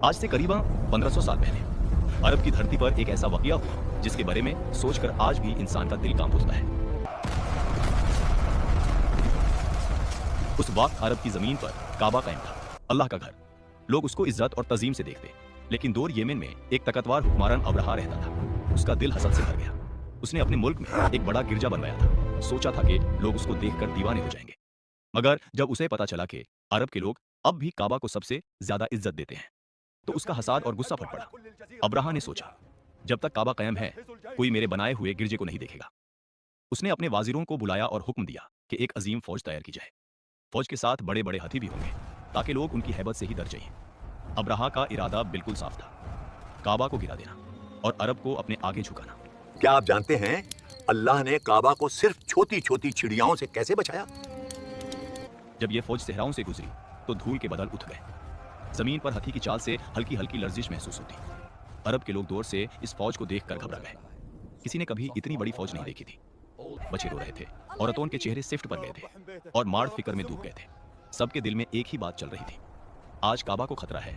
आज से करीबन 1500 साल पहले अरब की धरती पर एक ऐसा वाकया हुआ जिसके बारे में सोचकर आज भी इंसान का दिल कांप उठता है। उस वक्त अरब की जमीन पर काबा कायम था, अल्लाह का घर। लोग उसको इज्जत और तजीम से देखते। लेकिन दूर येमेन में एक ताकतवर हुक्मरान अब्राहा रहता था। उसका दिल हसद से भर गया। उसने अपने मुल्क में एक बड़ा गिरजा बनवाया था। सोचा था कि लोग उसको देखकर दीवाने हो जाएंगे। मगर जब उसे पता चला कि अरब के लोग अब भी काबा को सबसे ज्यादा इज्जत देते हैं, तो उसका हसाद और गुस्सा फट पड़ा। अब्राहा ने सोचा, जब तक काबा कायम है, कोई मेरे बनाए हुए गिरजे को नहीं देखेगा। उसने अपने वाजिरों को बुलाया और हुक्म दिया कि एक अजीम फौज तैयार की जाए। फौज के साथ बड़े बड़े हाथी भी होंगे, ताकि लोग उनकी हैबत से ही डर जाएं। अब्राहा का इरादा बिल्कुल साफ था, काबा को गिरा देना और अरब को अपने आगे झुकाना। क्या आप जानते हैं अल्लाह ने काबा को सिर्फ छोटी छोटी चिड़ियाओं से कैसे बचाया? जब ये फौज सहराओं से गुजरी तो धूल के बदल उठ गए। जमीन पर हाथी की चाल से हल्की हल्की लर्जिश महसूस होती। अरब के लोग दौर से इस फौज को देखकर घबरा गए। किसी ने कभी इतनी बड़ी फौज नहीं देखी थी। बच्चे रो रहे थे, औरतों के चेहरे सिफ्ट पर गए थे और मार्ड फिक्र में डूब गए थे। सबके दिल में एक ही बात चल रही थी, आज काबा को खतरा है।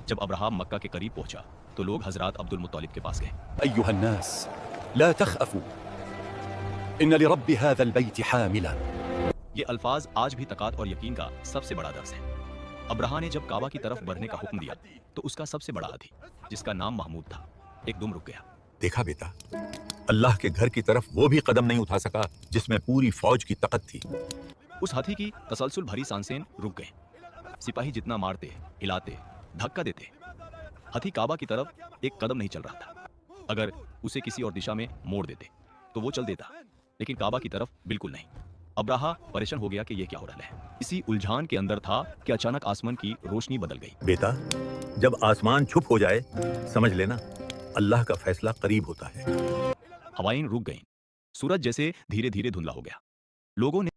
जब अब्राहम मक्का के करीब पहुंचा तो लोग हजरत अब्दुल मुत्तलिब के पास गए। أيها الناस لا تخافوا إن لرب هذا البيت حاملا। ये अल्फाज आज भी तकात और यकीन का सबसे बड़ा दर्स है। अब्राहा ने जब काबा की तरफ बढ़ने का हुक्म दिया तो उसका सबसे बड़ा हाथी, जिसका नाम महमूद था, एक दुम रुक गया। देखा बेटा, अल्लाह के घर की तरफ वो भी कदम नहीं उठा सका जिसमें पूरी फौज की ताकत थी। उस हाथी की तसलसल भरी सांसें रुक गईं। सिपाही जितना मारते, हिलाते, धक्का देते, हाथी काबा की तरफ एक कदम नहीं चल रहा था। अगर उसे किसी और दिशा में मोड़ देते तो वो चल देता, लेकिन काबा की तरफ बिल्कुल नहीं। अब्राहा परेशान हो गया कि ये क्या हो रहा है। इसी उलझान के अंदर था कि अचानक आसमान की रोशनी बदल गई। बेटा, जब आसमान छुप हो जाए समझ लेना अल्लाह का फैसला करीब होता है। हवाएं रुक गईं। सूरज जैसे धीरे धीरे धुंधला हो गया। लोगों ने